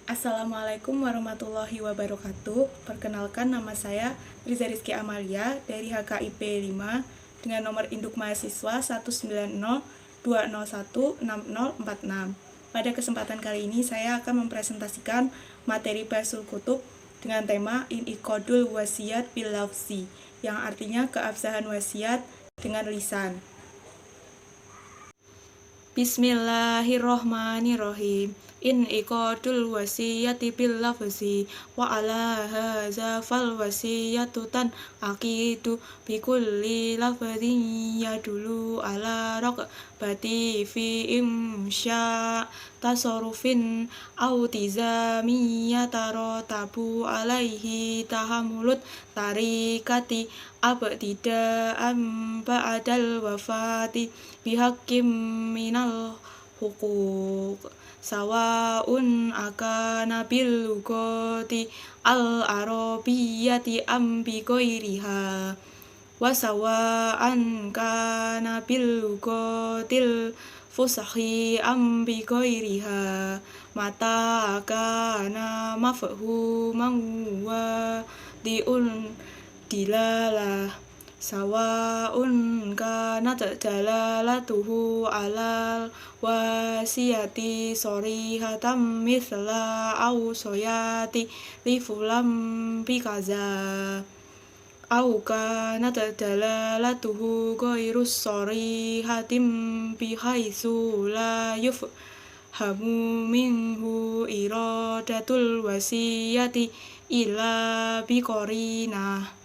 Assalamualaikum warahmatullahi wabarakatuh. Perkenalkan, nama saya Riza Rizky Amalia dari HKIP 5 dengan nomor induk mahasiswa 19020160046. Pada kesempatan kali ini saya akan mempresentasikan materi Basul Kutub dengan tema In'iqadul Wasiyat bil Lafzi, yang artinya keabsahan wasiat dengan lisan. Bismillahirrohmanirrohim. In'iqadul wasiyati bil lafzi wa ala hadza fal wasiyatu tan aqidu bi kulli lafzin yadulu ala raqbati fi imsya tasarrufin au tizamiyataro tabu alaihi tahamulut tarikati abtida'an ba'dal wafati bihakim minal hukuk sawa'un akana bil lugati al arabiyyati am bi ghairiha wa sawa'an kana bil lugatil fusahi am bi ghairiha mata kana mafhuman wa diun dilalah sawa'un kanat dalalatuhu alal wasiyati sorihatan mithla au soyati lifulam bikaza au kanat dalalatuhu ghairus sorihatim bihaitsu la yufhamu minhu iradatul wasiyati illa biqarinah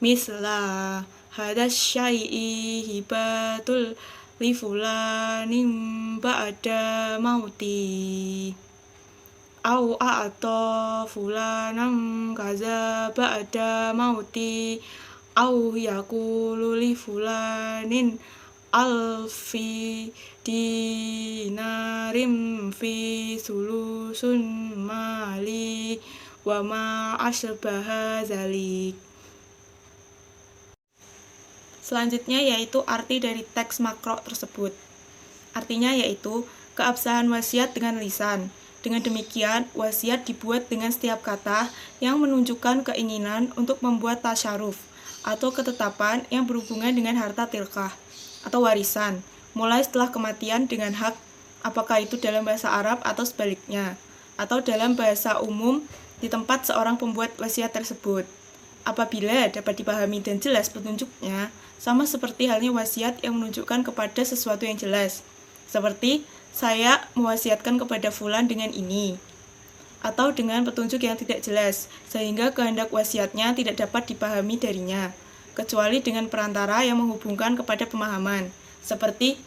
misla hadas syai'i hibatul li fulanin ba'da mauti au a'ta fulanan kaza ba'da mauti au yaqulu li fulanin alfi dinarim fi sulusun mali wa ma asbaha zalik. Selanjutnya yaitu arti dari teks makro tersebut. Artinya yaitu keabsahan wasiat dengan lisan. Dengan demikian, wasiat dibuat dengan setiap kata yang menunjukkan keinginan untuk membuat tasyaruf atau ketetapan yang berhubungan dengan harta tilkah atau warisan, mulai setelah kematian dengan hak, apakah itu dalam bahasa Arab atau sebaliknya, atau dalam bahasa umum di tempat seorang pembuat wasiat tersebut. Apabila dapat dipahami dan jelas petunjuknya, sama seperti halnya wasiat yang menunjukkan kepada sesuatu yang jelas. Seperti, saya mewasiatkan kepada fulan dengan ini. Atau dengan petunjuk yang tidak jelas, sehingga kehendak wasiatnya tidak dapat dipahami darinya, kecuali dengan perantara yang menghubungkan kepada pemahaman. Seperti,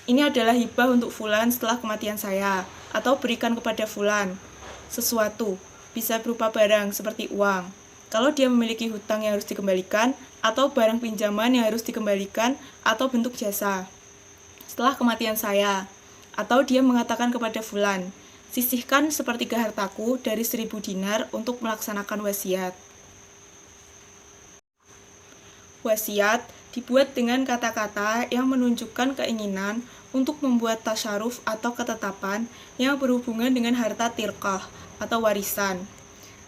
ini adalah hibah untuk fulan setelah kematian saya, atau berikan kepada fulan sesuatu, bisa berupa barang seperti uang. Kalau dia memiliki hutang yang harus dikembalikan, atau barang pinjaman yang harus dikembalikan, atau bentuk jasa. Setelah kematian saya, atau dia mengatakan kepada fulan, sisihkan sepertiga hartaku dari 1.000 dinar untuk melaksanakan wasiat. Wasiat dibuat dengan kata-kata yang menunjukkan keinginan untuk membuat tasyaruf atau ketetapan yang berhubungan dengan harta tilkah atau warisan,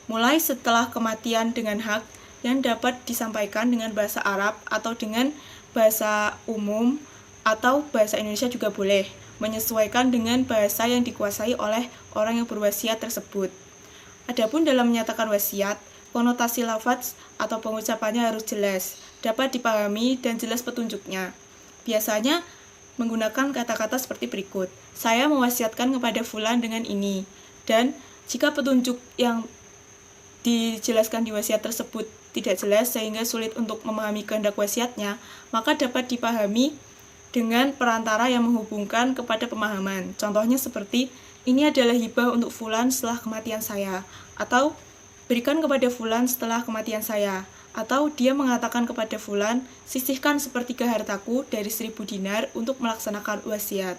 mulai setelah kematian dengan hak yang dapat disampaikan dengan bahasa Arab atau dengan bahasa umum atau bahasa Indonesia juga boleh, menyesuaikan dengan bahasa yang dikuasai oleh orang yang berwasiat tersebut. Adapun dalam menyatakan wasiat, konotasi lafaz atau pengucapannya harus jelas, dapat dipahami dan jelas petunjuknya. Biasanya menggunakan kata-kata seperti berikut. Saya mewasiatkan kepada fulan dengan ini. Dan jika petunjuk yang dijelaskan di wasiat tersebut tidak jelas sehingga sulit untuk memahami kehendak wasiatnya, maka dapat dipahami dengan perantara yang menghubungkan kepada pemahaman. Contohnya seperti, ini adalah hibah untuk fulan setelah kematian saya, atau berikan kepada fulan setelah kematian saya, atau dia mengatakan kepada fulan, sisihkan sepertiga hartaku dari 1.000 dinar untuk melaksanakan wasiat.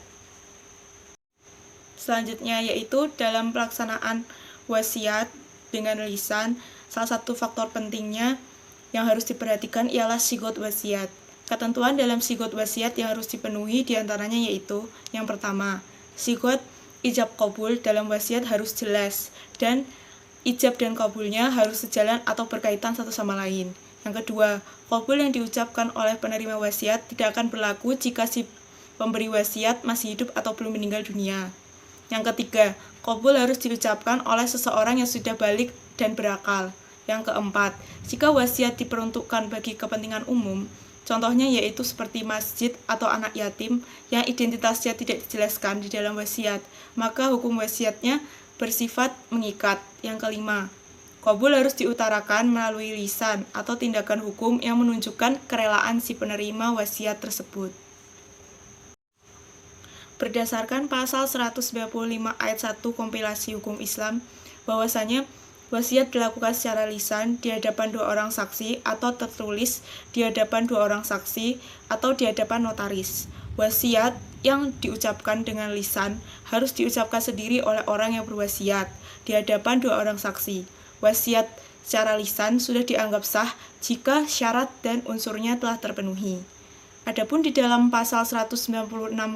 Selanjutnya yaitu dalam pelaksanaan wasiat dengan lisan, salah satu faktor pentingnya yang harus diperhatikan ialah sigot wasiat. Ketentuan dalam sigot wasiat yang harus dipenuhi diantaranya yaitu, yang pertama, sigot ijab kabul dalam wasiat harus jelas, dan ijab dan kabulnya harus sejalan atau berkaitan satu sama lain. Yang kedua, kabul yang diucapkan oleh penerima wasiat tidak akan berlaku jika si pemberi wasiat masih hidup atau belum meninggal dunia. Yang ketiga, kabul harus diucapkan oleh seseorang yang sudah balik dan berakal. Yang keempat, jika wasiat diperuntukkan bagi kepentingan umum, contohnya yaitu seperti masjid atau anak yatim yang identitasnya tidak dijelaskan di dalam wasiat, maka hukum wasiatnya bersifat mengikat. Yang kelima, kabul harus diutarakan melalui lisan atau tindakan hukum yang menunjukkan kerelaan si penerima wasiat tersebut. Berdasarkan pasal 195 ayat 1 kompilasi hukum Islam, bahwasanya wasiat dilakukan secara lisan di hadapan dua orang saksi atau tertulis di hadapan dua orang saksi atau di hadapan notaris. Wasiat yang diucapkan dengan lisan harus diucapkan sendiri oleh orang yang berwasiat di hadapan dua orang saksi. Wasiat secara lisan sudah dianggap sah jika syarat dan unsurnya telah terpenuhi. Adapun di dalam pasal 196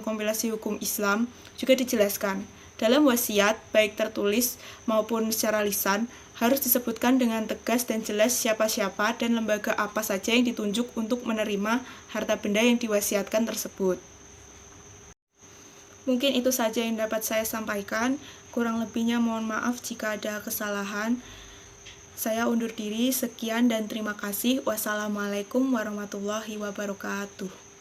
kompilasi hukum Islam juga dijelaskan, dalam wasiat baik tertulis maupun secara lisan harus disebutkan dengan tegas dan jelas siapa-siapa dan lembaga apa saja yang ditunjuk untuk menerima harta benda yang diwasiatkan tersebut. Mungkin itu saja yang dapat saya sampaikan. Kurang lebihnya mohon maaf jika ada kesalahan. Saya undur diri. Sekian dan terima kasih. Wassalamualaikum warahmatullahi wabarakatuh.